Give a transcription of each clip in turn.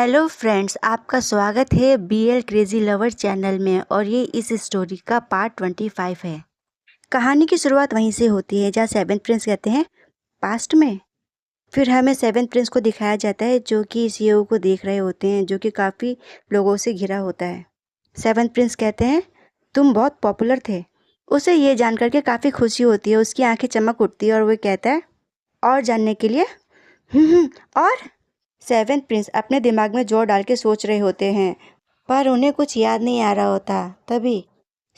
Hello friends, आपका स्वागत है बीएल क्रेजी लवर चैनल में। और ये इस स्टोरी का पार्ट 25 है। कहानी की शुरुआत वहीं से होती है जहाँ सेवेंथ प्रिंस कहते हैं पास्ट में। फिर हमें सेवेंथ प्रिंस को दिखाया जाता है जो कि सीईओ को देख रहे होते हैं, जो कि काफ़ी लोगों से घिरा होता है। सेवेंथ प्रिंस कहते हैं तुम बहुत पॉपुलर थे। उसे ये जान करके काफ़ी खुशी होती है, उसकी आंखें चमक उठती है और वो कहता है और जानने के लिए और सेवेंथ प्रिंस अपने दिमाग में जोर डाल के सोच रहे होते हैं, पर उन्हें कुछ याद नहीं आ रहा होता। तभी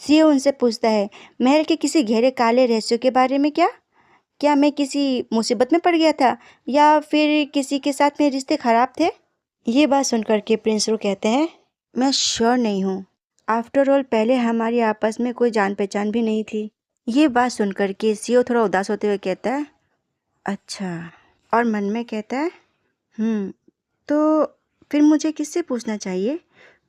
सीईओ उनसे पूछता है, महल के किसी गहरे काले रहस्यों के बारे में? क्या क्या मैं किसी मुसीबत में पड़ गया था, या फिर किसी के साथ मेरे रिश्ते खराब थे? ये बात सुनकर के प्रिंस रू कहते हैं, मैं श्योर नहीं हूँ। आफ्टर ऑल पहले हमारी आपस में कोई जान पहचान भी नहीं थी। ये बात सुनकर के सीईओ थोड़ा उदास होते हुए कहता है, अच्छा। और मन में कहता है, तो फिर मुझे किससे पूछना चाहिए?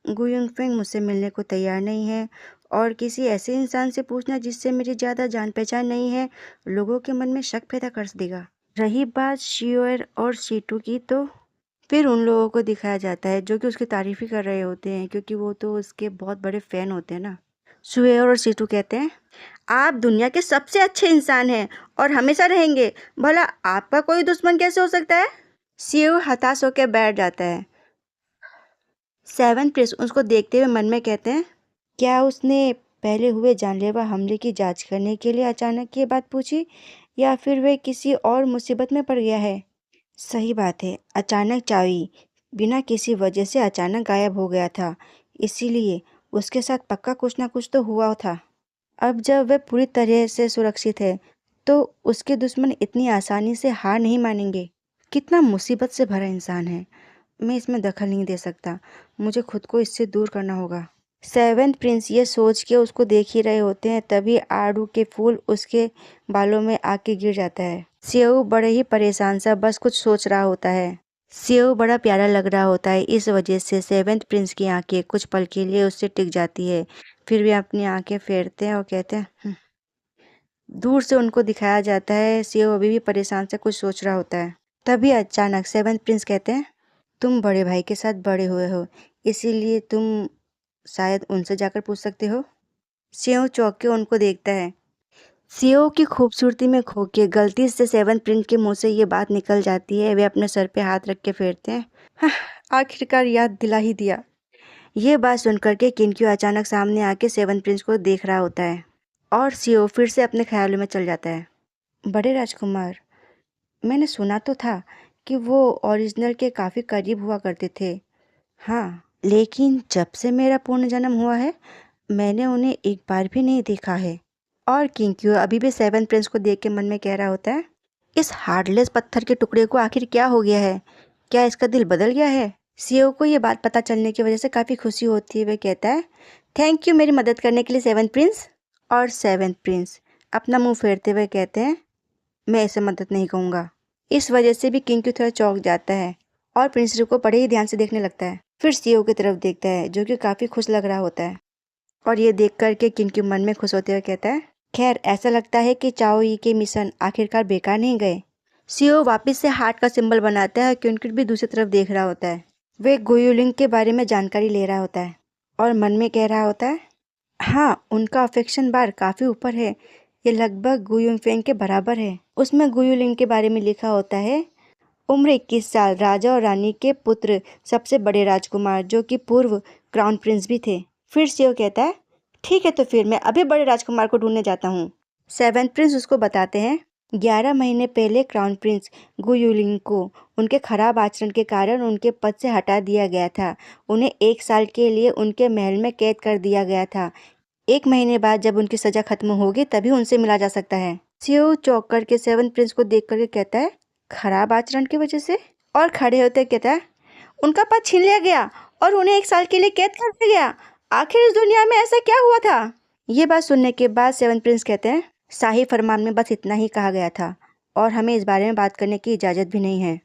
गु युनफेंग मुझसे मिलने को तैयार नहीं है, और किसी ऐसे इंसान से पूछना जिससे मेरी ज़्यादा जान पहचान नहीं है, लोगों के मन में शक पैदा कर देगा। रही बात शियोर और शीटू की, तो फिर उन लोगों को दिखाया जाता है जो कि उसकी तारीफ ही कर रहे होते हैं, क्योंकि वो तो उसके बहुत बड़े फ़ैन होते हैं ना। सुएर और शीटू कहते हैं, आप दुनिया के सबसे अच्छे इंसान हैं और हमेशा रहेंगे। भला आपका कोई दुश्मन कैसे हो सकता है? शिव हताश होकर बैठ जाता है। सेवन प्रिंस उसको देखते हुए मन में कहते हैं, क्या उसने पहले हुए जानलेवा हमले की जांच करने के लिए अचानक ये बात पूछी, या फिर वह किसी और मुसीबत में पड़ गया है? सही बात है, अचानक चावी बिना किसी वजह से अचानक गायब हो गया था, इसीलिए उसके साथ पक्का कुछ ना कुछ तो हुआ था। अब जब वह पूरी तरह से सुरक्षित है, तो उसके दुश्मन इतनी आसानी से हार नहीं मानेंगे। कितना मुसीबत से भरा इंसान है। मैं इसमें दखल नहीं दे सकता, मुझे खुद को इससे दूर करना होगा। सेवेंथ प्रिंस ये सोच के उसको देख ही रहे होते हैं, तभी आड़ू के फूल उसके बालों में आके गिर जाता है। सेव बड़े ही परेशान सा बस कुछ सोच रहा होता है। सेव बड़ा प्यारा लग रहा होता है, इस वजह से सेवेंथ प्रिंस की आंखें कुछ पल के लिए उससे टिक जाती है। फिर वे अपनी आंखें फेरते हैं और कहते हैं, दूर से उनको दिखाया जाता है सेव अभी भी परेशान से कुछ सोच रहा होता है। तभी अचानक सेवेंथ प्रिंस कहते हैं, तुम बड़े भाई के साथ बड़े हुए हो, इसीलिए तुम शायद उनसे जाकर पूछ सकते हो। सेव चौंक के उनको देखता है। सेव की खूबसूरती में खो के गलती से सेवन प्रिंस के मुंह से ये बात निकल जाती है। वे अपने सर पे हाथ रख के फेरते हैं, "हाँ, आखिरकार याद दिला ही दिया।" ये बात सुनकर के किनक्यू अचानक सामने आके सेवन प्रिंस को देख रहा होता है, और सेव फिर से अपने ख्यालों में चल जाता है। बड़े राजकुमार, मैंने सुना तो था कि वो ओरिजिनल के काफ़ी करीब हुआ करते थे। हाँ, लेकिन जब से मेरा पुनर्जन्म हुआ है, मैंने उन्हें एक बार भी नहीं देखा है। और किंक्यू अभी भी सेवन प्रिंस को देख के मन में कह रहा होता है, इस हार्डलेस पत्थर के टुकड़े को आखिर क्या हो गया है? क्या इसका दिल बदल गया है? सीओ को ये बात पता चलने की वजह से काफ़ी खुशी होती है। वह कहता है, थैंक यू मेरी मदद करने के लिए सेवन प्रिंस। और सेवन प्रिंस अपना मुंह फेरते हुए कहते हैं, मैं इसे मदद नहीं कहूँगा। इस वजह से भी किंक्यू थोड़ा चौंक जाता है और प्रिंस को बड़े ही ध्यान से देखने लगता है। फिर सीओ की तरफ देखता है जो कि काफ़ी खुश लग रहा होता है, और ये देख कर के किंक्यू मन में खुश होते हुए कहता है, खैर ऐसा लगता है कि चाओ ई के मिशन आखिरकार बेकार नहीं गए। सीओ वापस से हार्ट का सिंबल बनाता है, किंक्यू भी दूसरी तरफ देख रहा होता है। वे गुयुलिंग के बारे में जानकारी ले रहा होता है और मन में कह रहा होता है, हाँ, उनका अफेक्शन बार काफ़ी ऊपर है, ये लगभग गुयुफेंग के बराबर है। उसमें गुयुलिंग के बारे में लिखा होता है, उम्र 21 साल, राजा और रानी के पुत्र, सबसे बड़े राजकुमार, जो कि पूर्व क्राउन प्रिंस भी थे। फिर सीओ कहता है, ठीक है, तो फिर मैं अभी बड़े राजकुमार को ढूंढने जाता हूँ। सेवेंथ प्रिंस उसको बताते हैं, 11 महीने पहले क्राउन प्रिंस गुयुलिंग को उनके खराब आचरण के कारण उनके पद से हटा दिया गया था। उन्हें 1 साल के लिए उनके महल में कैद कर दिया गया था। 1 महीने बाद जब उनकी सजा खत्म होगी तभी उनसे मिला जा सकता है। सीओ चौंक करके सेवन प्रिंस को देख करके कहता है, खराब आचरण की वजह से? और खड़े होते कहता है, उनका पद छीन लिया गया और उन्हें 1 साल के लिए कैद कर दिया गया। आखिर इस दुनिया में ऐसा क्या हुआ था? ये बात सुनने के बाद सेवन प्रिंस कहते हैं, शाही फरमान में बस इतना ही कहा गया था और हमें इस बारे में बात करने की इजाज़त भी नहीं है।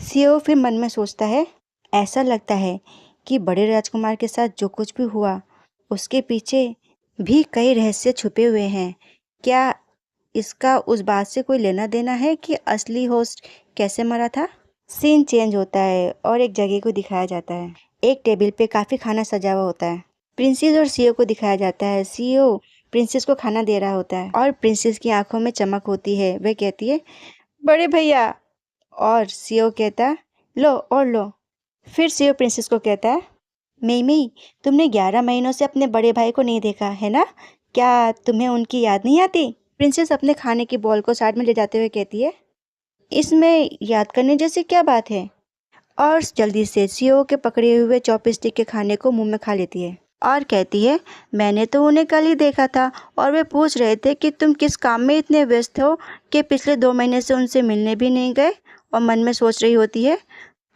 सीओ फिर मन में सोचता है, ऐसा लगता है कि बड़े राजकुमार के साथ जो कुछ भी हुआ उसके पीछे भी कई रहस्य छुपे हुए हैं। क्या इसका उस बात से कोई लेना देना है कि असली होस्ट कैसे मरा था? सीन चेंज होता है और एक जगह को दिखाया जाता है। एक टेबल पे काफ़ी खाना सजा हुआ होता है। प्रिंसेस और सीओ को दिखाया जाता है। सीओ प्रिंसेस को खाना दे रहा होता है और प्रिंसेस की आंखों में चमक होती है। वह कहती है, बड़े भैया। और सीओ कहता है, लो और लो। फिर सीओ प्रिंसेस को कहता है, मेई, तुमने 11 महीनों से अपने बड़े भाई को नहीं देखा है ना? क्या तुम्हें उनकी याद नहीं आती? प्रिंसेस अपने खाने की बॉल को साइड में ले जाते हुए कहती है, इसमें याद करने जैसी क्या बात है? और जल्दी से सीओ के पकड़े हुए चॉपस्टिक के खाने को मुंह में खा लेती है और कहती है, मैंने तो उन्हें कल ही देखा था और वे पूछ रहे थे कि तुम किस काम में इतने व्यस्त हो कि पिछले 2 महीने से उनसे मिलने भी नहीं गए। और मन में सोच रही होती है,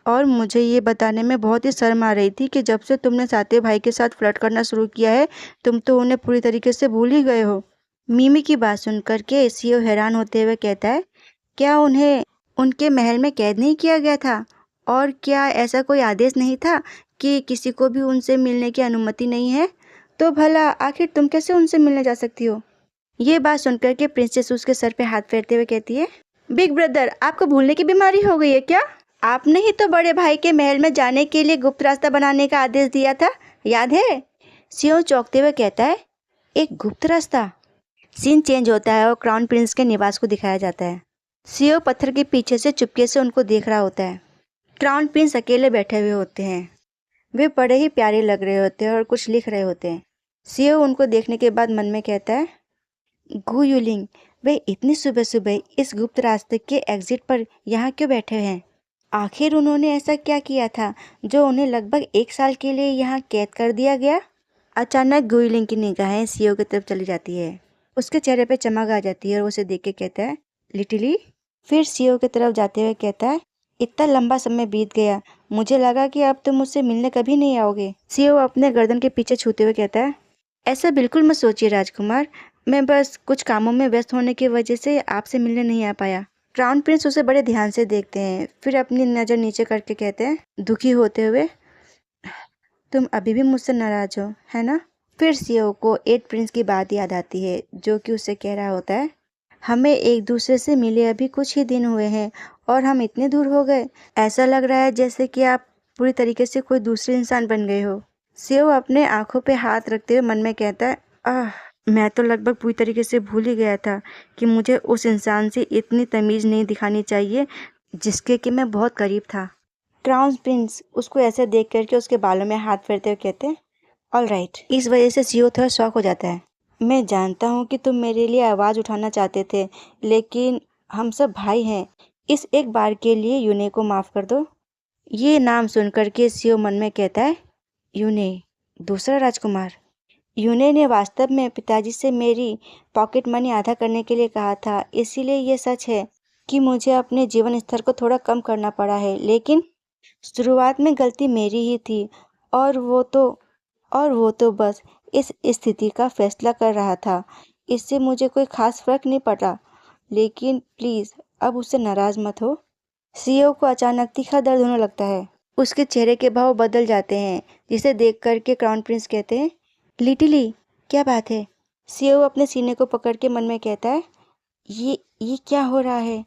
और मुझे ये बताने में बहुत ही शर्म आ रही थी कि जब से तुमने साते भाई के साथ फ्लर्ट करना शुरू किया है, तुम तो उन्हें पूरी तरीके से भूल ही गए हो। मिमी की बात सुनकर के सीओ हैरान होते हुए कहता है, क्या उन्हें उनके महल में कैद नहीं किया गया था? और क्या ऐसा कोई आदेश नहीं था कि किसी को भी उनसे मिलने की अनुमति नहीं है? तो भला आखिर तुम कैसे उनसे मिलने जा सकती हो? ये बात सुनकर के प्रिंसेस उसके सर पे हाथ फेरते हुए कहती है, बिग ब्रदर, आपको भूलने की बीमारी हो गई है क्या? आपने ही तो बड़े भाई के महल में जाने के लिए गुप्त रास्ता बनाने का आदेश दिया था, याद है? सीओ चौंकते हुए कहता है, एक गुप्त रास्ता? सीन चेंज होता है और क्राउन प्रिंस के निवास को दिखाया जाता है। सीओ पत्थर के पीछे से चुपके से उनको देख रहा होता है। क्राउन प्रिंस अकेले बैठे हुए होते हैं। वे बड़े ही प्यारे लग रहे होते हैं और कुछ लिख रहे होते हैं। सीओ उनको देखने के बाद मन में कहता है, गु यूलिंग, वे इतनी सुबह सुबह इस गुप्त रास्ते के एग्जिट पर यहाँ क्यों बैठे हैं? आखिर उन्होंने ऐसा क्या किया था जो उन्हें लगभग 1 साल के लिए यहाँ कैद कर दिया गया? अचानक गु यूलिंग की निगाहें सीओ की तरफ चली जाती है। उसके चेहरे पे चमक आ जाती है और उसे देख के कहता है, लिटिली। फिर सीओ की तरफ जाते हुए कहता है, इतना लंबा समय बीत गया, मुझे लगा कि अब तुम मुझसे मिलने कभी नहीं आओगे। सीओ अपने गर्दन के पीछे छूते हुए कहता है, ऐसा बिल्कुल मत सोचिए राजकुमार, मैं बस कुछ कामों में व्यस्त होने की वजह से आपसे मिलने नहीं आ पाया। क्राउन प्रिंस उसे बड़े ध्यान से देखते हैं, फिर अपनी नज़र नीचे करके कहते हैं, दुखी होते हुए, तुम अभी भी मुझसे नाराज हो, है ना? फिर सीओ को 8 प्रिंस की बात याद आती है, जो कि उससे कह रहा होता है, हमें एक दूसरे से मिले अभी कुछ ही दिन हुए हैं और हम इतने दूर हो गए, ऐसा लग रहा है जैसे कि आप पूरी तरीके से कोई दूसरे इंसान बन गए हो। सेव अपने आंखों पे हाथ रखते हुए मन में कहता है, आह, मैं तो लगभग पूरी तरीके से भूल ही गया था कि मुझे उस इंसान से इतनी तमीज़ नहीं दिखानी चाहिए जिसके कि मैं बहुत करीब था। क्राउन प्रिंस उसको ऐसे देख करके उसके बालों में हाथ फेरते हुए कहते हैं, ऑल राइट। इस वजह से सीओ थोड़ा शॉक हो जाता है। मैं जानता हूँ कि तुम मेरे लिए आवाज़ उठाना चाहते थे, लेकिन हम सब भाई हैं। इस एक बार के लिए यूने को माफ़ कर दो। ये नाम सुनकर के सीओ मन में कहता है, यूने, दूसरा राजकुमार। यूने ने वास्तव में पिताजी से मेरी पॉकेट मनी आधा करने के लिए कहा था, इसीलिए ये सच है कि मुझे अपने जीवन स्तर को थोड़ा कम करना पड़ा है, लेकिन शुरुआत में गलती मेरी ही थी और वो तो बस इस स्थिति का फैसला कर रहा था। इससे मुझे कोई खास फर्क नहीं पड़ा, लेकिन प्लीज़ अब उससे नाराज़ मत हो। सीईओ को अचानक तीखा दर्द होने लगता है। उसके चेहरे के भाव बदल जाते हैं, जिसे देख कर के क्राउन प्रिंस कहते हैं, लिटिली, क्या बात है? सीईओ अपने सीने को पकड़ के मन में कहता है, ये क्या हो रहा है?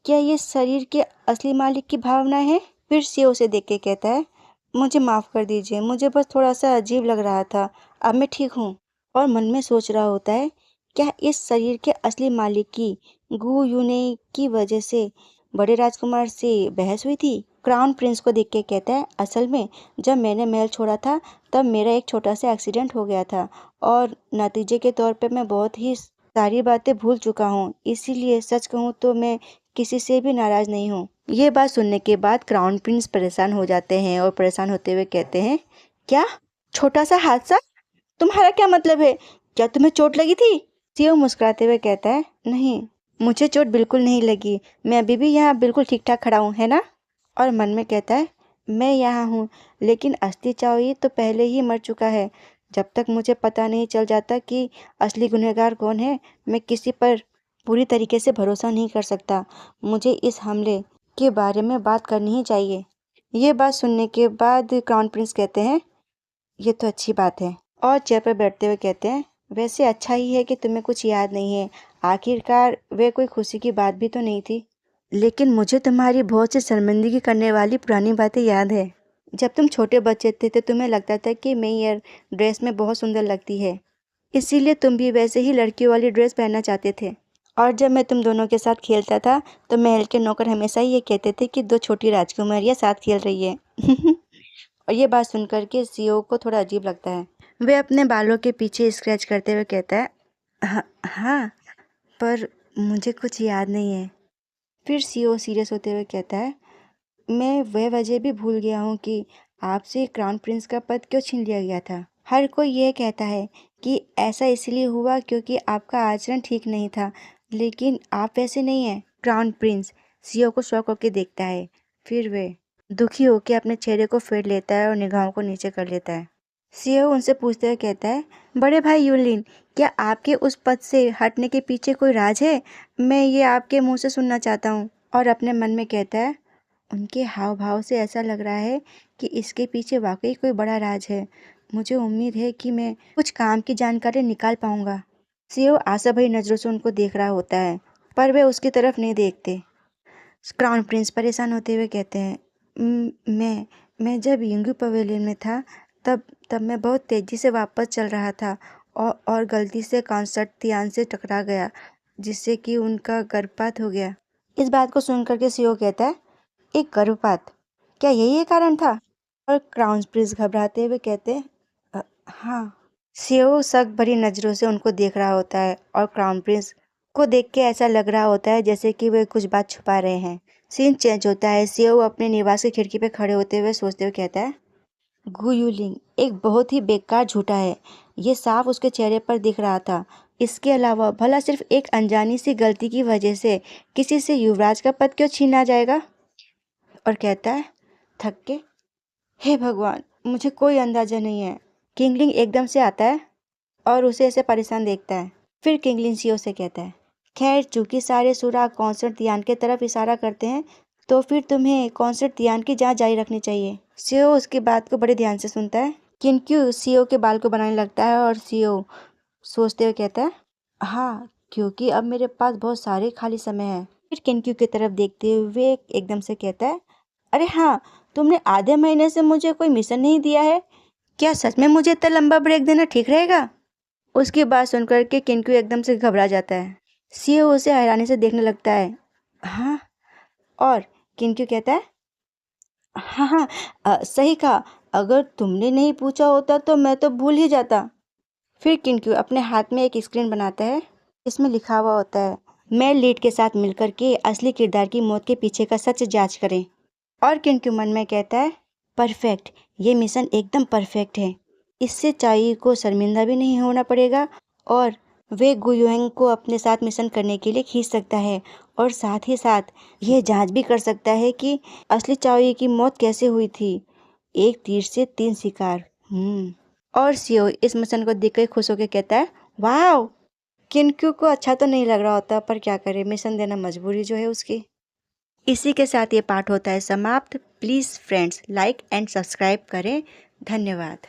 क्या ये शरीर के असली मालिक की भावना है? फिर सीईओ उसे देख के कहता है, मुझे माफ़ कर दीजिए, मुझे बस थोड़ा सा अजीब लग रहा था, अब मैं ठीक हूँ। और मन में सोच रहा होता है, क्या इस शरीर के असली मालिक की गु यूने की वजह से बड़े राजकुमार से बहस हुई थी? क्राउन प्रिंस को देख के कहता है, असल में जब मैंने महल छोड़ा था तब मेरा एक छोटा सा एक्सीडेंट हो गया था और नतीजे के तौर पे मैं बहुत ही सारी बातें भूल चुका हूँ, इसीलिए सच कहूँ तो मैं किसी से भी नाराज़ नहीं हूँ। ये बात सुनने के बाद क्राउन प्रिंस परेशान हो जाते हैं और परेशान होते हुए कहते हैं, क्या छोटा सा हादसा? तुम्हारा क्या मतलब है? क्या तुम्हें चोट लगी थी? सीओ मुस्कुराते हुए कहता है, नहीं, मुझे चोट बिल्कुल नहीं लगी, मैं अभी भी यहाँ बिल्कुल ठीक ठाक खड़ा हूँ, है ना? और मन में कहता है, मैं यहाँ हूँ, लेकिन असली चाओई तो पहले ही मर चुका है। जब तक मुझे पता नहीं चल जाता कि असली गुनहगार कौन है, मैं किसी पर पूरी तरीके से भरोसा नहीं कर सकता। मुझे इस हमले के बारे में बात करनी ही चाहिए। ये बात सुनने के बाद क्राउन प्रिंस कहते हैं, ये तो अच्छी बात है। और चेयर पर बैठते हुए कहते हैं, वैसे अच्छा ही है कि तुम्हें कुछ याद नहीं है, आखिरकार वे कोई खुशी की बात भी तो नहीं थी। लेकिन मुझे तुम्हारी बहुत सी शर्मिंदगी करने वाली पुरानी बातें याद है। जब तुम छोटे बच्चे थे तो तुम्हें लगता था कि मैं ये ड्रेस में बहुत सुंदर लगती है, इसीलिए तुम भी वैसे ही लड़कियों वाली ड्रेस पहनना चाहते थे। और जब मैं तुम दोनों के साथ खेलता था तो महल के नौकर हमेशा ये कहते थे कि दो छोटी राजकुमारियां साथ खेल रही है। और ये बात सुनकर के सीओ को थोड़ा अजीब लगता है। वे अपने बालों के पीछे स्क्रैच करते हुए कहता है, हाँ हाँ, पर मुझे कुछ याद नहीं है। फिर सीओ सीरियस होते हुए कहता है, मैं वह वजह भी भूल गया हूँ कि आपसे क्राउन प्रिंस का पद क्यों छीन लिया गया था। हर कोई यह कहता है कि ऐसा इसलिए हुआ क्योंकि आपका आचरण ठीक नहीं था, लेकिन आप वैसे नहीं हैं। क्राउन प्रिंस सीओ को शौक होकर देखता है, फिर वे दुखी होकर अपने चेहरे को फेर लेता है और निगाहों को नीचे कर लेता है। सीओ उनसे पूछते हुए कहता है, बड़े भाई यूलिन, क्या आपके उस पद से हटने के पीछे कोई राज है? मैं ये आपके मुंह से सुनना चाहता हूँ। और अपने मन में कहता है, उनके हाव भाव से ऐसा लग रहा है कि इसके पीछे वाकई कोई बड़ा राज है। मुझे उम्मीद है कि मैं कुछ काम की जानकारी निकाल पाऊंगा। सीओ आशा भरी नज़रों से उनको देख रहा होता है, पर वे उसकी तरफ नहीं देखते। क्राउन प्रिंस परेशान होते हुए कहते हैं, मैं जब यंगू पवेलियन में था तब तब मैं बहुत तेज़ी से वापस चल रहा था और गलती से कॉन्सर्ट ध्यान से टकरा गया, जिससे कि उनका गर्भपात हो गया। इस बात को सुनकर के सीओ कहता है, एक गर्भपात? क्या यही एक कारण था? और क्राउन प्रिंस घबराते हुए कहते हैं, हाँ। सीओ शक भरी नज़रों से उनको देख रहा होता है और क्राउन प्रिंस को देख के ऐसा लग रहा होता है जैसे कि वे कुछ बात छुपा रहे हैं। सीन चेंज होता है। सीओ अपने निवास की खिड़की पर खड़े होते हुए सोचते हुए कहता है, गु यूलिंग एक बहुत ही बेकार झूठा है। ये साफ उसके चेहरे पर दिख रहा था। इसके अलावा भला सिर्फ एक अनजानी सी गलती की वजह से किसी से युवराज का पद क्यों छीना जाएगा? और कहता है थक के, हे भगवान, मुझे कोई अंदाजा नहीं है। किंगलिंग एकदम से आता है और उसे ऐसे परेशान देखता है। फिर किंगलिंग सीओ से कहता है, खैर चूंकि सारे सुराग कॉन्सर्ट ध्यान की तरफ इशारा करते हैं, तो फिर तुम्हें कॉन्सर्ट ध्यान की जांच जारी रखनी चाहिए। सीओ उसकी बात को बड़े ध्यान से सुनता है। किंक्यू सीओ के बाल को बनाने लगता है और सीओ सोचते हुए कहता है, हाँ, क्योंकि अब मेरे पास बहुत सारे खाली समय है। फिर किंक्यू की तरफ देखते हुए एकदम से कहता है, अरे हाँ, तुमने आधे महीने से मुझे कोई मिशन नहीं दिया है। क्या सच में मुझे इतना लंबा ब्रेक देना ठीक रहेगा? उसकी बात सुनकर के किंक्यू एकदम से घबरा जाता है। सीओ उसे हैरानी से देखने लगता है। हाँ? और किंक्यू कहता है, हाँ हाँ, सही कहा, अगर तुमने नहीं पूछा होता तो मैं तो भूल ही जाता। फिर किंक्यू अपने हाथ में एक स्क्रीन बनाता है। इसमें लिखा हुआ होता है, मैं लीड के साथ मिलकर के असली किरदार की मौत के पीछे का सच जांच करें। और किंक्यू मन में कहता है, परफेक्ट, ये मिशन एकदम परफेक्ट है। इससे चाई को शर्मिंदा भी नहीं होना पड़ेगा और वे गुयुएंग को अपने साथ मिशन करने के लिए खींच सकता है और साथ ही साथ यह जांच भी कर सकता है कि असली चाई की मौत कैसे हुई थी। एक तीर से तीन शिकार। और सीओ इस मिशन को देखकर खुश होकर कहता है, वाह। किंक्यू को अच्छा तो नहीं लग रहा होता, पर क्या करे, मिशन देना मजबूरी जो है उसकी। इसी के साथ ये पाठ होता है समाप्त। Please friends like and subscribe करें। धन्यवाद।